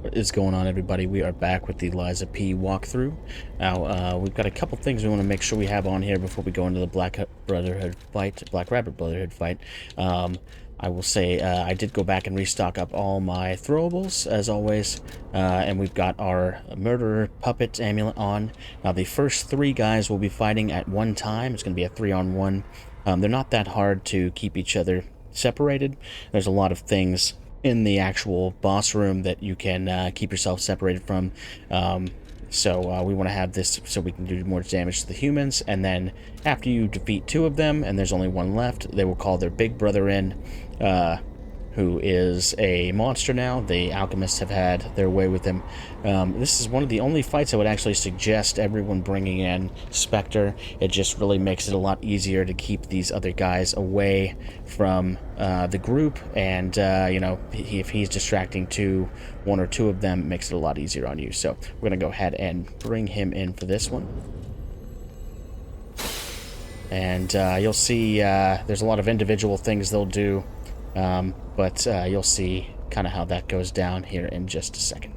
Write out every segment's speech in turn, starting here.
What is going on, everybody? We are back with the Liza P walkthrough. Now, we've got a couple things we want to make sure we have on here before we go into the Black Rabbit Brotherhood fight. I will say I did go back and restock up all my throwables, as always, and we've got our Murderer Puppet amulet on. Now, the first three guys will be fighting at one time. It's going to be a 3-on-1. They're not that hard to keep each other separated. There's a lot of things in the actual boss room that you can keep yourself separated from. So we want to have this so we can do more damage to the humans, and then after you defeat 2 of them and there's only 1 left, they will call their big brother in, who is a monster now. The alchemists have had their way with him. This is one of the only fights I would actually suggest everyone bringing in Spectre. It just really makes it a lot easier to keep these other guys away from the group, and you know, if he's distracting 1 or 2 of them, it makes it a lot easier on you. So we're gonna go ahead and bring him in for this one. And you'll see there's a lot of individual things they'll do, but you'll see kind of how that goes down here in just a second.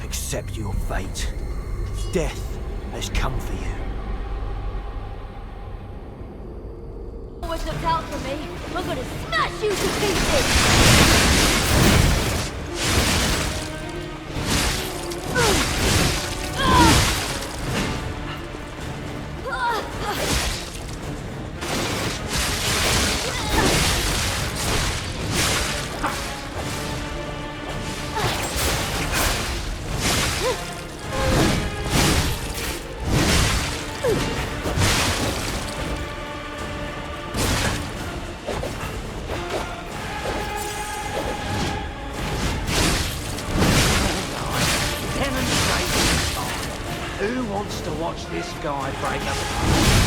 Accept your fate. Death has come for you. What's looked out for me? I'm gonna smash you to pieces! Who wants to watch this guy break apart?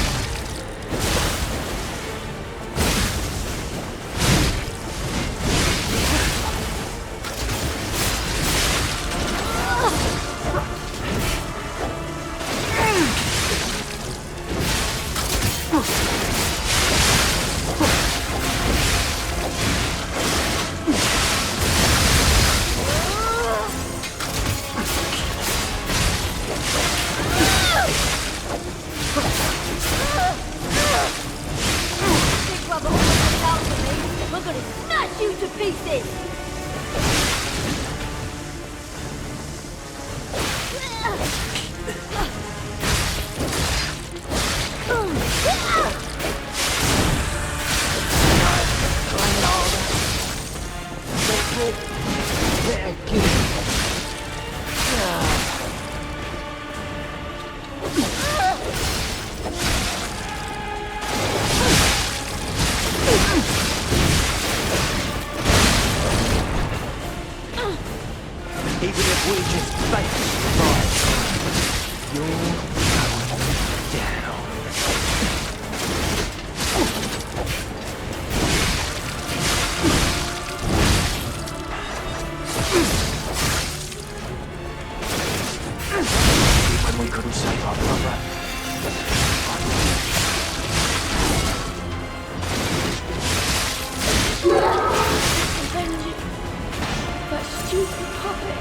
Even if we just face the fight, you're going down. Even we couldn't save our brother. Avenge that stupid puppet!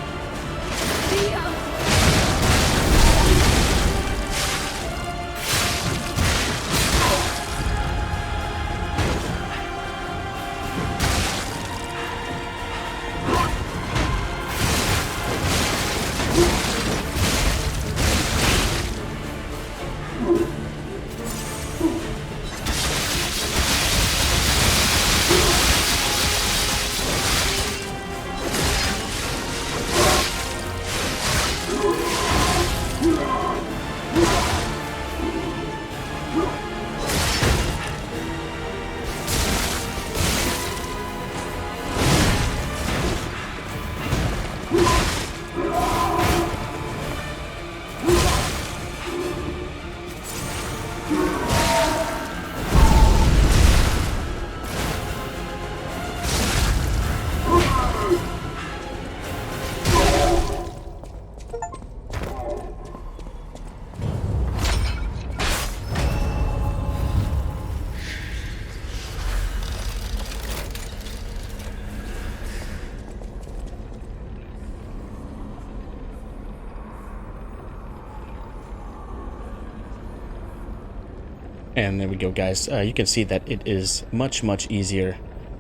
And there we go, guys. You can see that it is much easier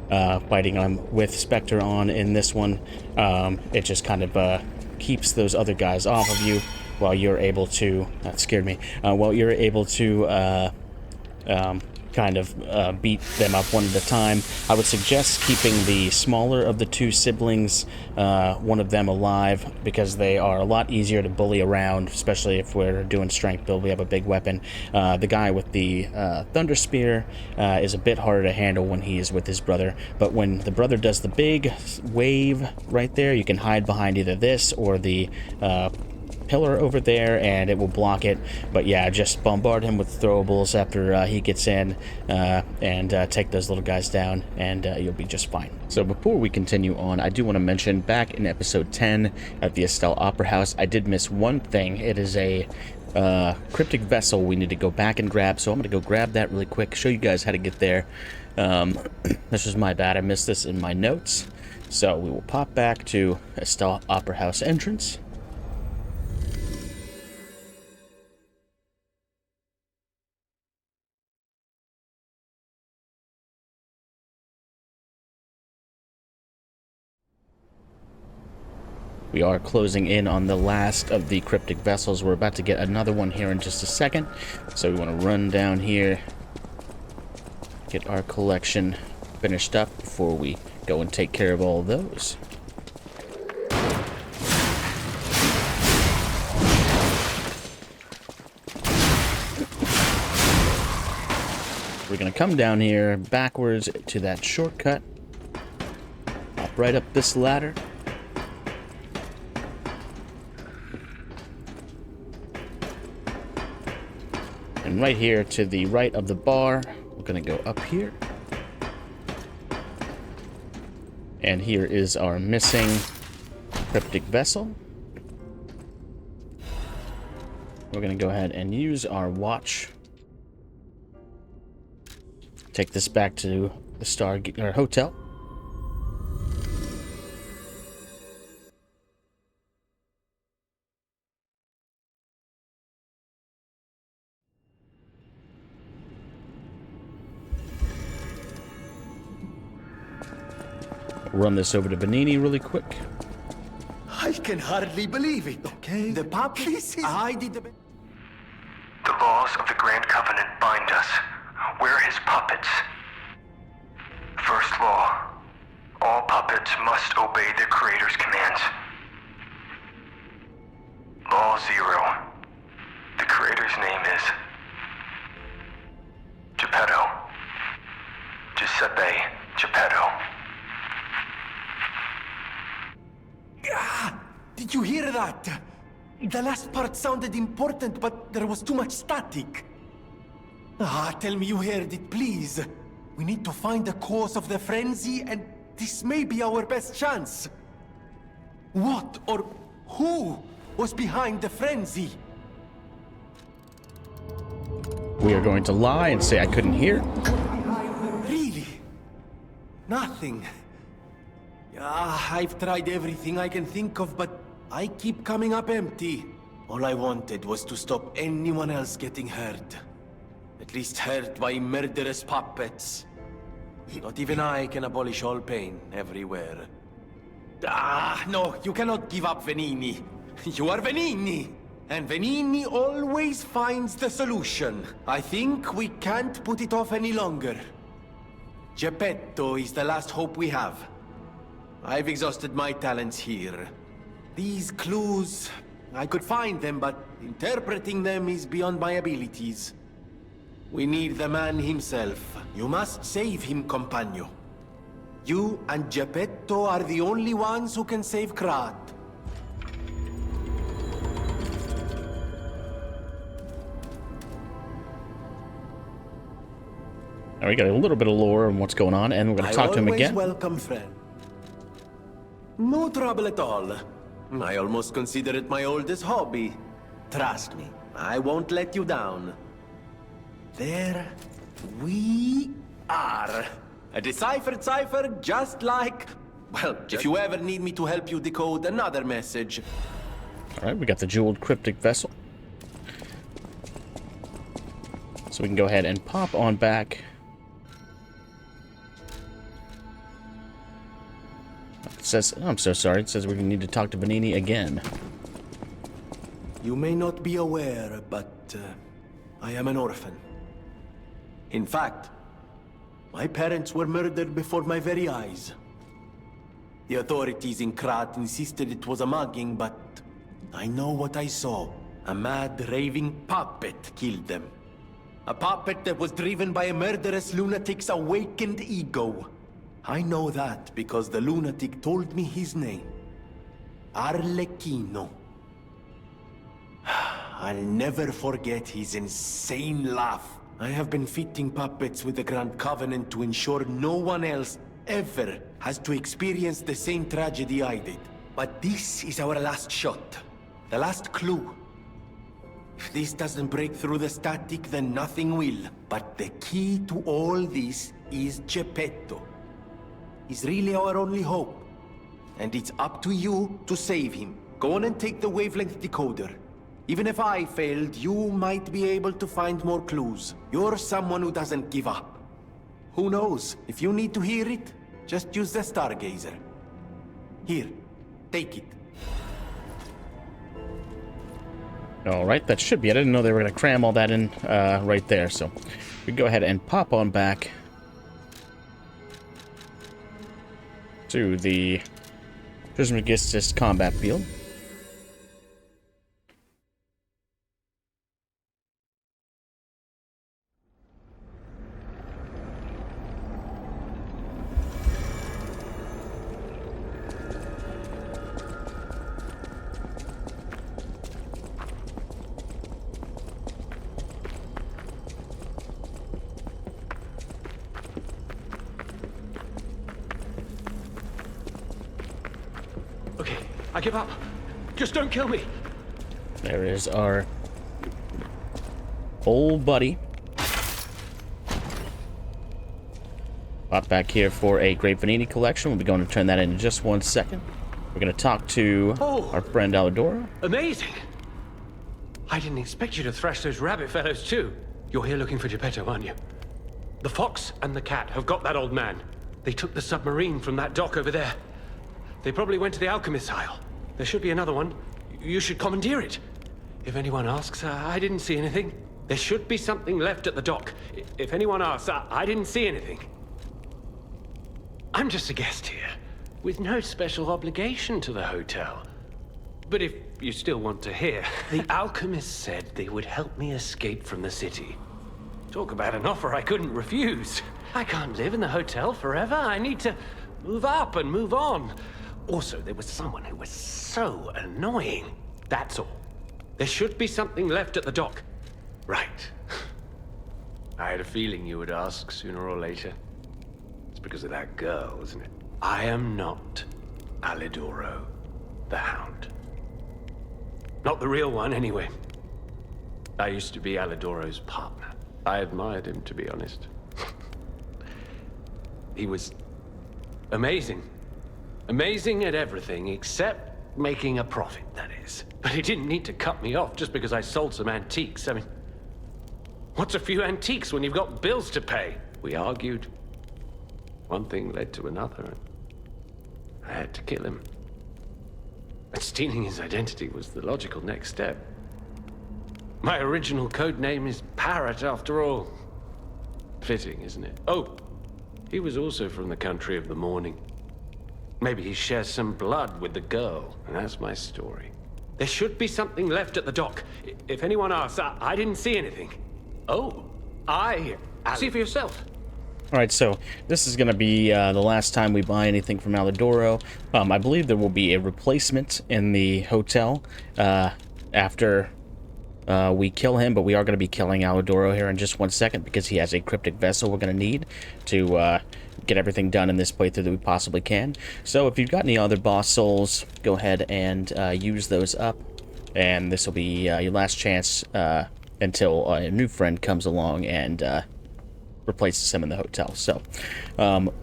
fighting with Spectre on in this one. It just kind of keeps those other guys off of you while you're able to... That scared me. While you're able to kind of beat them up one at a time. I would suggest keeping the smaller of the two siblings, one of them alive, because they are a lot easier to bully around, especially if we're doing strength build. We have a big weapon. The guy with the Thunder Spear is a bit harder to handle when he is with his brother, but when the brother does the big wave right there, you can hide behind either this or the pillar over there and it will block it. But yeah, just bombard him with throwables after he gets in and take those little guys down, and you'll be just fine. So before we continue on, I do want to mention back in episode 10 at the Estelle Opera House, I did miss one thing. It is a cryptic vessel we need to go back and grab, so I'm going to go grab that really quick, show you guys how to get there. This is my bad, I missed this in my notes. So we will pop back to Estelle Opera House entrance. We are closing in on the last of the cryptic vessels. We're about to get another one here in just a second. So we want to run down here, get our collection finished up before we go and take care of all of those. We're going to come down here backwards to that shortcut. Hop right up this ladder. And right here to the right of the bar, we're going to go up here. And here is our missing cryptic vessel. We're going to go ahead and use our watch. Take this back to the hotel. Run this over to Benini really quick. I can hardly believe it. Okay. The puppies. I did the. The laws of the Grand Covenant bind us. We're his puppets. First law. All puppets must obey their creator's commands. Law 0. The creator's name is Geppetto. Giuseppe Geppetto. Did you hear that? The last part sounded important, but there was too much static. Tell me you heard it, please. We need to find the cause of the frenzy, and this may be our best chance. What or who was behind the frenzy? We are going to lie and say I couldn't hear. Really? Nothing. I've tried everything I can think of, but I keep coming up empty. All I wanted was to stop anyone else getting hurt. At least hurt by murderous puppets. Not even I can abolish all pain everywhere. No, you cannot give up, Venini. You are Venini! And Venini always finds the solution. I think we can't put it off any longer. Geppetto is the last hope we have. I've exhausted my talents here. These clues, I could find them, but interpreting them is beyond my abilities. We need the man himself. You must save him, compagno. You and Geppetto are the only ones who can save Krat. Now we got a little bit of lore on what's going on, and we're going to talk to him again. Welcome, friend. No trouble at all. I almost consider it my oldest hobby. Trust me, I won't let you down. There we are. A deciphered cipher just like... Well, if you ever need me to help you decode another message. Alright, we got the jeweled cryptic vessel. So we can go ahead and pop on back. It says, oh, I'm so sorry. It says we need to talk to Vanini again. You may not be aware, but I am an orphan. In fact, my parents were murdered before my very eyes. The authorities in Krat insisted it was a mugging, but I know what I saw. A mad, raving puppet killed them. A puppet that was driven by a murderous lunatic's awakened ego. I know that because the lunatic told me his name. Arlecchino. I'll never forget his insane laugh. I have been fitting puppets with the Grand Covenant to ensure no one else ever has to experience the same tragedy I did. But this is our last shot. The last clue. If this doesn't break through the static, then nothing will. But the key to all this is Geppetto. He's really our only hope. And it's up to you to save him. Go on and take the wavelength decoder. Even if I failed, you might be able to find more clues. You're someone who doesn't give up. Who knows? If you need to hear it, just use the Stargazer. Here, take it. Alright, that should be it. I didn't know they were going to cram all that in right there, so we can go ahead and pop on back to the Trismegistus combat field. Okay, I give up. Just don't kill me. There is our old buddy. Pop back here for a Great Vanini collection. We'll be going to turn that in just 1 second. We're going to talk to our friend Alidoro. Amazing. I didn't expect you to thrash those rabbit fellows too. You're here looking for Geppetto, aren't you? The fox and the cat have got that old man. They took the submarine from that dock over there. They probably went to the alchemist's aisle. There should be another one. You should commandeer it. If anyone asks, I didn't see anything. There should be something left at the dock. If anyone asks, I didn't see anything. I'm just a guest here, with no special obligation to the hotel. But if you still want to hear, the alchemists said they would help me escape from the city. Talk about an offer I couldn't refuse. I can't live in the hotel forever. I need to move up and move on. Also, there was someone who was so annoying. That's all. There should be something left at the dock. Right. I had a feeling you would ask sooner or later. It's because of that girl, isn't it? I am not Alidoro, the Hound. Not the real one, anyway. I used to be Alidoro's partner. I admired him, to be honest. He was amazing. Amazing at everything, except making a profit, that is. But he didn't need to cut me off just because I sold some antiques. I mean, what's a few antiques when you've got bills to pay? We argued. One thing led to another. I had to kill him. And stealing his identity was the logical next step. My original code name is Parrot, after all. Fitting, isn't it? Oh, he was also from the country of the morning. Maybe he shares some blood with the girl, and that's my story. There should be something left at the dock. If anyone asks, I didn't see anything. Oh, see for yourself. Alright, so this is going to be the last time we buy anything from Alidoro. I believe there will be a replacement in the hotel after we kill him, but we are going to be killing Alidoro here in just 1 second because he has a cryptic vessel we're going to need to get everything done in this playthrough that we possibly can. So if you've got any other boss souls, go ahead and use those up, and this will be your last chance until a new friend comes along and replaces him in the hotel. So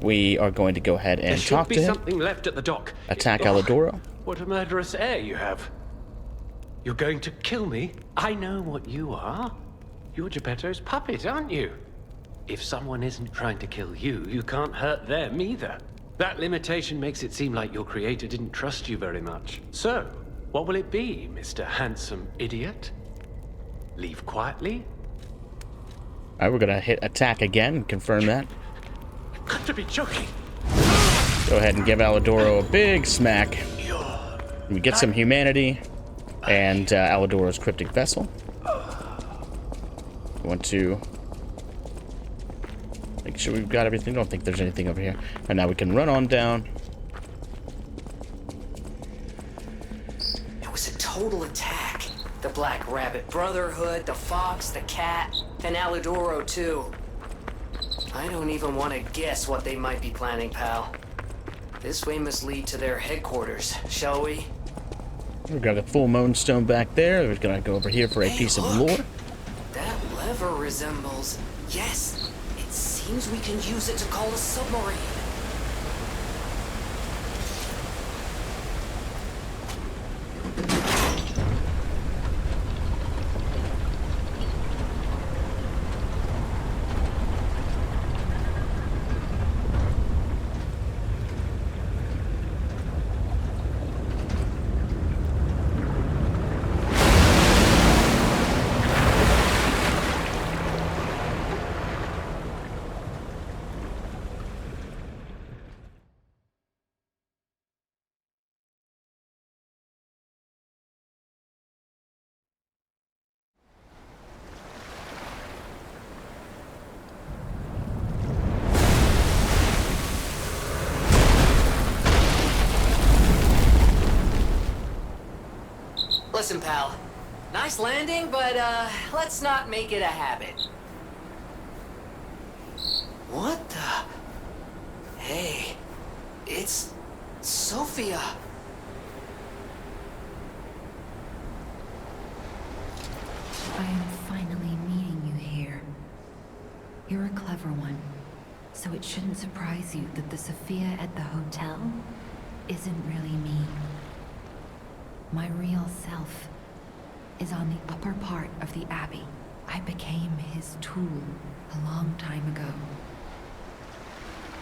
we are going to go ahead and talk to him. There should be something left at the dock. Attack Alidoro. What a murderous air you have. You're going to kill me? I know what you are. You're Geppetto's puppet, aren't you? If someone isn't trying to kill you, you can't hurt them either. That limitation makes it seem like your creator didn't trust you very much. So, what will it be, Mr. Handsome Idiot? Leave quietly? Alright, we're gonna hit attack again and confirm that. You've got to be joking. Go ahead and give Alidoro a big smack. We get some humanity and Alidoro's cryptic vessel. We want to make sure we've got everything. I don't think there's anything over here. And now we can run on down. It was a total attack. The Black Rabbit Brotherhood, the Fox, the Cat, and Alidoro too. I don't even want to guess what they might be planning, pal. This way must lead to their headquarters, shall we? We've got a full moonstone back there. We're gonna go over here for a piece of lore. That lever resembles... Yes, it seems we can use it to call a submarine. Listen, pal. Nice landing, but, let's not make it a habit. What the... Hey, it's... Sophia. I am finally meeting you here. You're a clever one, so it shouldn't surprise you that the Sophia at the hotel isn't really me. My real self is on the upper part of the Abbey. I became his tool a long time ago.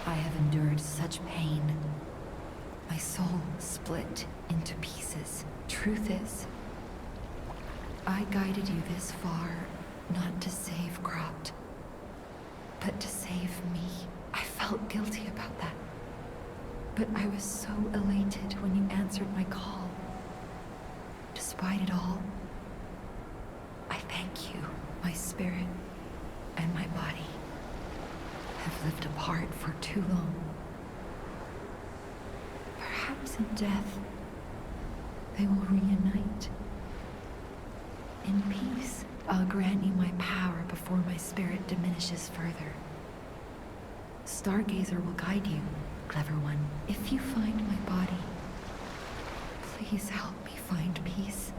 I have endured such pain. My soul split into pieces. Truth is, I guided you this far not to save Krat, but to save me. I felt guilty about that. But I was so elated when you answered my call. Despite it all, I thank you. My spirit and my body have lived apart for too long. Perhaps in death, they will reunite. In peace, I'll grant you my power before my spirit diminishes further. Stargazer will guide you, clever one. If you find my body, please help me find peace.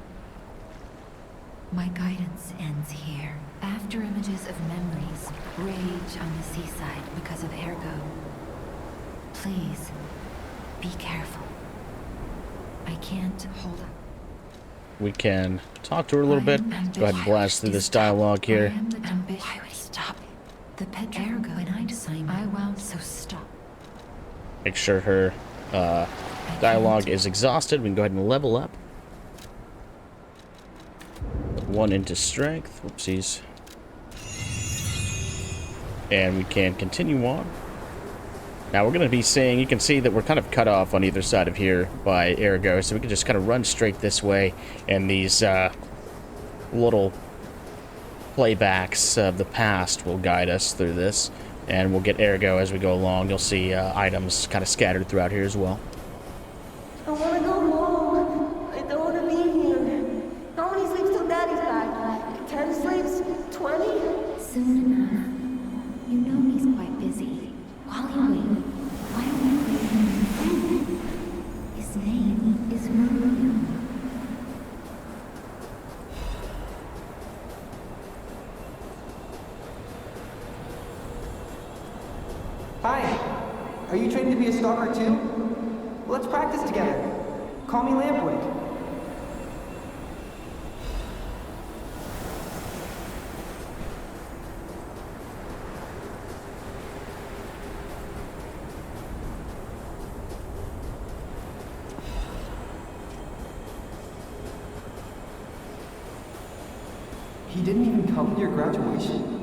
My guidance ends here. After images of memories rage on the seaside because of Ergo. Please, be careful. I can't hold up. We can talk to her a little bit. Go ahead and blast through this dialogue here. Why would he stop? The Ergo when I design I won't, so stop. Make sure her dialogue is exhausted. We can go ahead and level up. 1 into strength. Whoopsies. And we can continue on. Now we're going to be seeing, you can see that we're kind of cut off on either side of here by Ergo, so we can just kind of run straight this way, and these little playbacks of the past will guide us through this, and we'll get Ergo as we go along. You'll see items kind of scattered throughout here as well. I want to go home. I don't want to be here. How many sleeps till Daddy's back? 10 sleeps? 20? Soon enough. You know he's quite busy. While you wait, why don't you wait for your friend? His name is Maria. Hi. Are you trained to be a stalker too? Let's practice together. Call me Lampwick. He didn't even come to your graduation?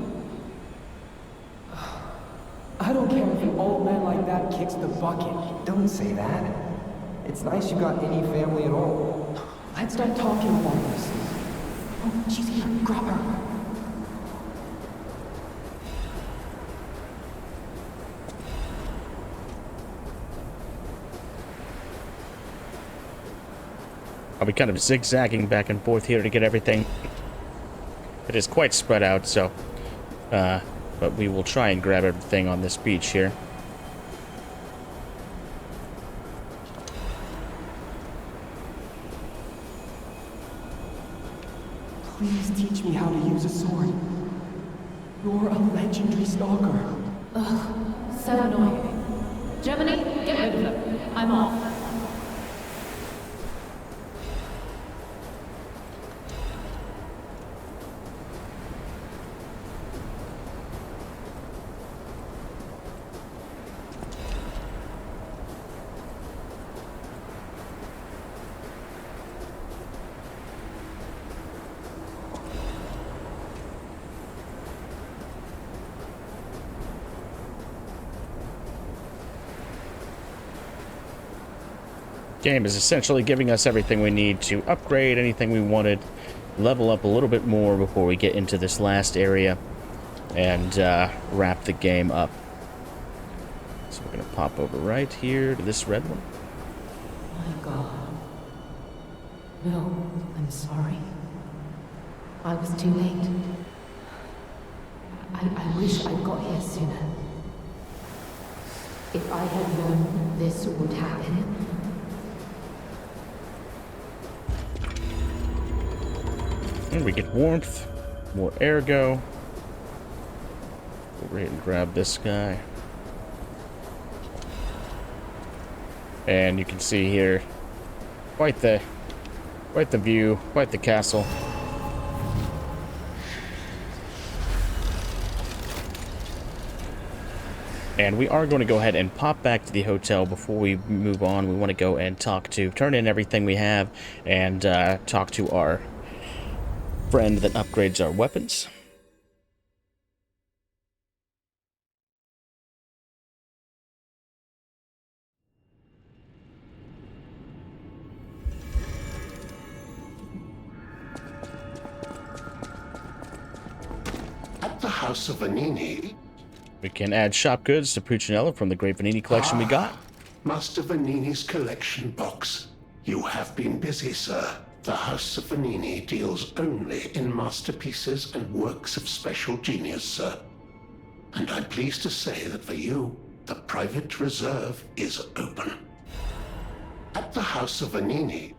I don't care if an old man like that kicks the bucket. Don't say that. It's nice you got any family at all. Let's start talking about this. Oh, she's here. Grab her. I'll be kind of zigzagging back and forth here to get everything. It is quite spread out, so... but we will try and grab everything on this beach here. Please teach me how to use a sword. You're a legendary stalker. Ugh, so annoying. Germany, get rid of them. I'm off. Game is essentially giving us everything we need to upgrade anything we wanted, level up a little bit more before we get into this last area, and wrap the game up. So we're going to pop over right here to this red one. My God. No, I'm sorry. I was too late. I wish I'd got here sooner. If I had known this would happen... And we get warmth, more ergo. Go right and grab this guy. And you can see here, quite the view, quite the castle. And we are going to go ahead and pop back to the hotel before we move on. We want to go and turn in everything we have, and talk to our friend that upgrades our weapons. At the House of Vanini. We can add shop goods to Puccinella from the Great Vanini collection we got. Master Vanini's collection box. You have been busy, sir. The House of Vanini deals only in masterpieces and works of special genius, sir. And I'm pleased to say that for you, the private reserve is open. At the House of Vanini.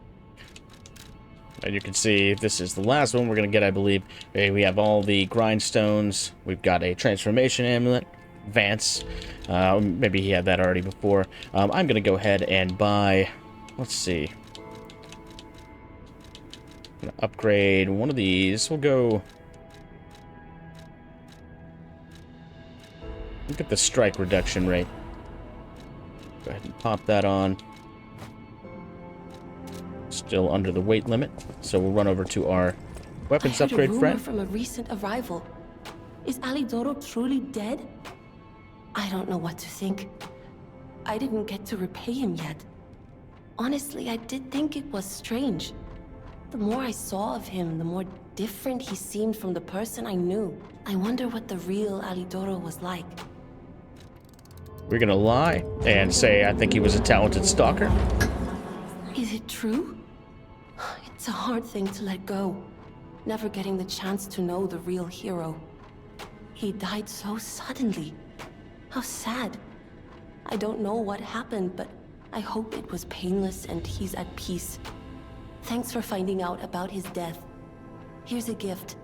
And you can see this is the last one we're going to get, I believe. We have all the grindstones. We've got a transformation amulet. Vance. Maybe he had that already before. I'm going to go ahead and buy... Let's see. I'm going to upgrade one of these. We'll go... Look at the strike reduction rate. Go ahead and pop that on. Still under the weight limit, so we'll run over to our weapons upgrade friend. From a recent arrival. Is Alidoro truly dead? I don't know what to think. I didn't get to repay him yet. Honestly, I did think it was strange. The more I saw of him, the more different he seemed from the person I knew. I wonder what the real Alidoro was like. We're gonna lie and say I think he was a talented stalker. Is it true? It's a hard thing to let go. Never getting the chance to know the real hero. He died so suddenly. How sad. I don't know what happened, but I hope it was painless and he's at peace. Thanks for finding out about his death. Here's a gift.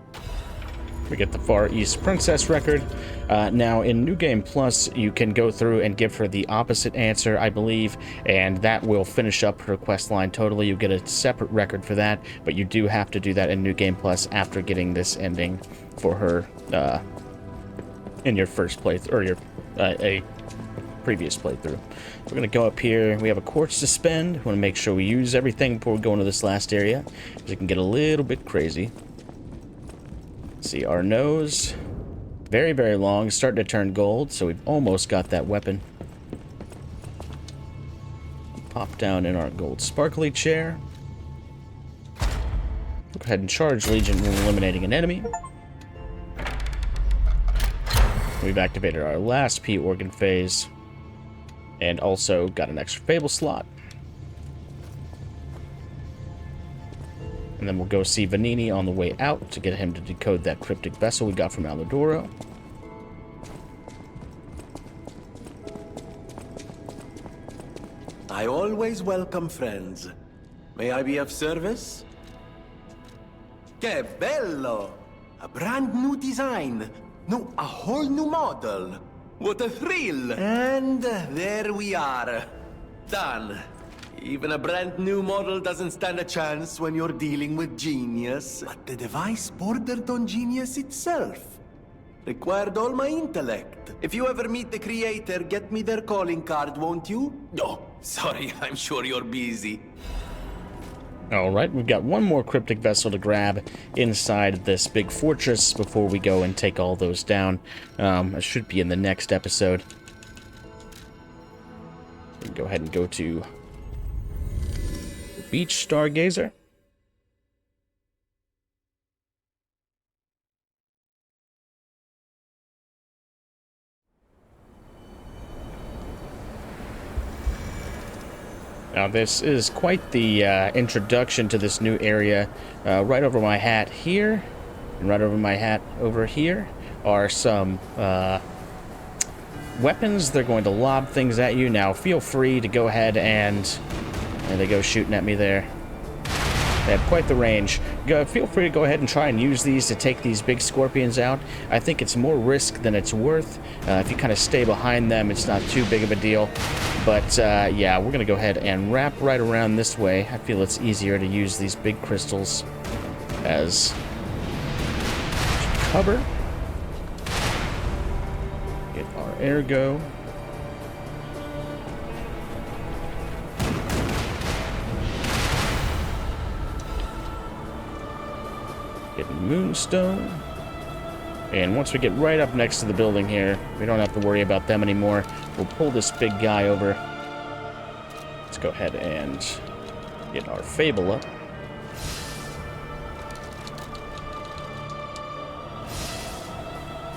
We get the Far East Princess record. Now, in New Game Plus, you can go through and give her the opposite answer, I believe, and that will finish up her quest line totally. You get a separate record for that, but you do have to do that in New Game Plus after getting this ending for her in your first playthrough, or your a previous playthrough. We're going to go up here. We have a quartz to spend. We want to make sure we use everything before we go into this last area, because it can get a little bit crazy. See, our nose, very, very long, starting to turn gold, so we've almost got that weapon. Pop down in our gold sparkly chair. Go ahead and charge Legion when eliminating an enemy. We've activated our last P organ phase, and also got an extra Fable slot. And then we'll go see Vanini on the way out to get him to decode that cryptic vessel we got from Aludoro. I always welcome friends. May I be of service? Que bello! A brand new design. No, a whole new model. What a thrill! And there we are. Done. Even a brand new model doesn't stand a chance when you're dealing with genius. But the device bordered on genius itself. Required all my intellect. If you ever meet the creator, get me their calling card, won't you? Oh, sorry, I'm sure you're busy. Alright, we've got one more cryptic vessel to grab inside this big fortress before we go and take all those down. It should be in the next episode. We can go ahead and go to the Beach Stargazer. Now this is quite the introduction to this new area. Right over my hat here, and right over my hat over here, are some weapons. They're going to lob things at you. Now feel free to go ahead and... There they go shooting at me there. They have quite the range. Feel free to go ahead and try and use these to take these big scorpions out. I think it's more risk than it's worth. If you kind of stay behind them, it's not too big of a deal. But yeah, we're going to go ahead and wrap right around this way. I feel it's easier to use these big crystals as cover. Get our Ergo. Get Moonstone. And once we get right up next to the building here, we don't have to worry about them anymore. We'll pull this big guy over. Let's go ahead and get our Fable up.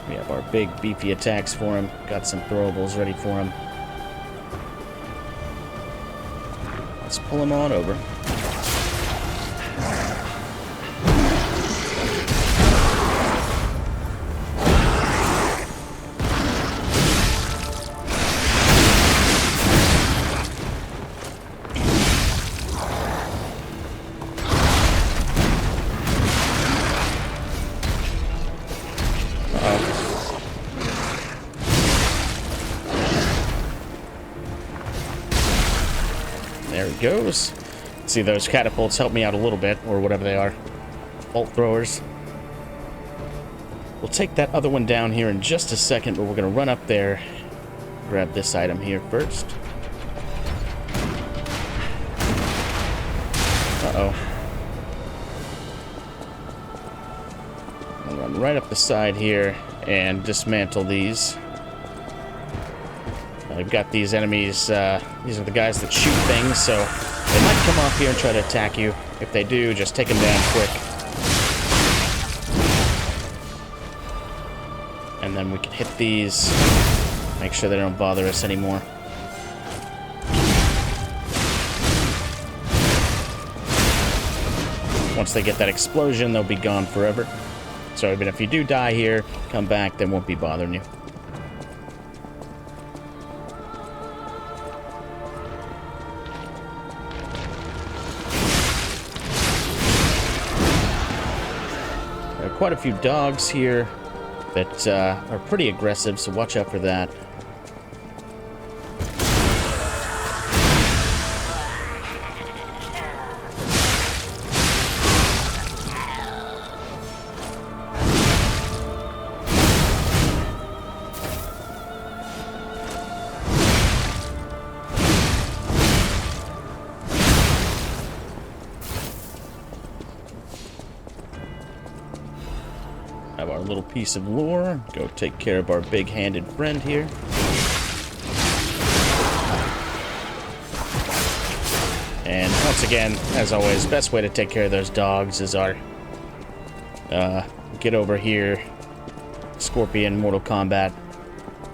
We have our big beefy attacks for him. Got some throwables ready for him. Let's pull him on over. There he goes. See, those catapults help me out a little bit, or whatever they are. Bolt throwers. We'll take that other one down here in just a second, but we're going to run up there, grab this item here first. Uh-oh. I'll run right up the side here and dismantle these. We've got these enemies, these are the guys that shoot things, so they might come off here and try to attack you. If they do, just take them down quick. And then we can hit these, make sure they don't bother us anymore. Once they get that explosion, they'll be gone forever. So even if you do die here, come back, they won't be bothering you. Quite a few dogs here that are pretty aggressive, so watch out for that. Grab our little piece of lore. Go take care of our big-handed friend here. And once again, as always, best way to take care of those dogs is our get over here Scorpion Mortal Kombat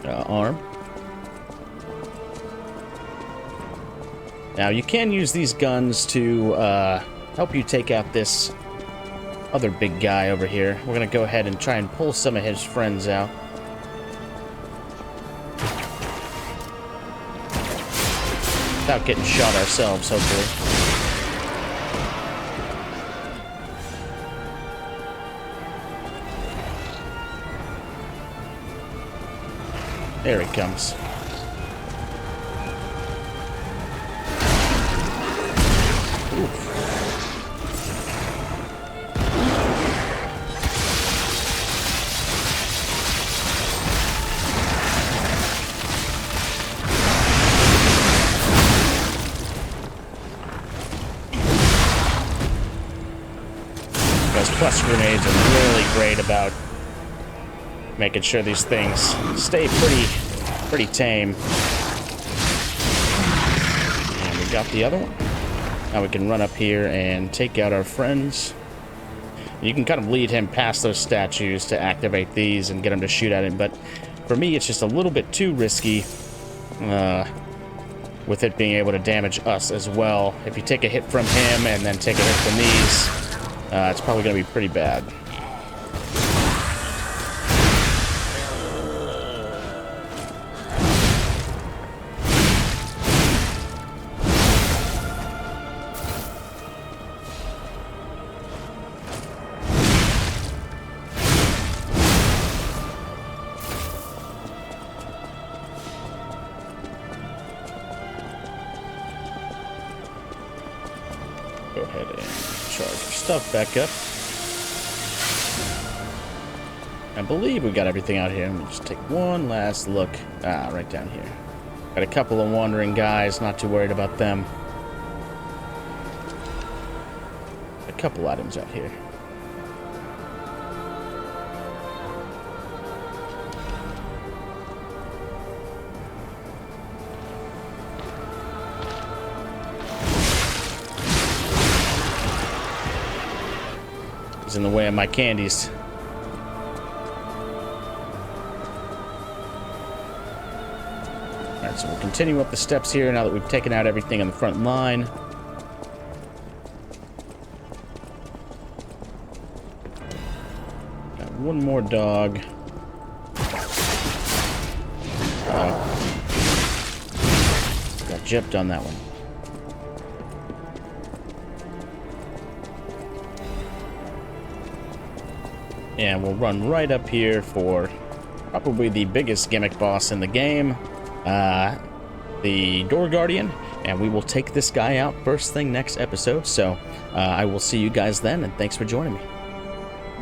arm. Now you can use these guns to help you take out this other big guy over here. We're gonna go ahead and try and pull some of his friends out. Without getting shot ourselves, hopefully. There he comes. Plus grenades are really great about making sure these things stay pretty tame. And we got the other one. Now we can run up here and take out our friends. You can kind of lead him past those statues to activate these and get him to shoot at him, but for me it's just a little bit too risky with it being able to damage us as well. If you take a hit from him and then take a hit from these, it's probably going to be pretty bad. Go ahead and charge our stuff back up. I believe we got everything out here. Let me just take one last look. Right down here. Got a couple of wandering guys, not too worried about them. A couple items out here. He's in the way of my candies. Alright, so we'll continue up the steps here now that we've taken out everything on the front line. Got one more dog. Got gypped on that one. And we'll run right up here for probably the biggest gimmick boss in the game, the Door Guardian, and we will take this guy out first thing next episode. So I will see you guys then, and thanks for joining me.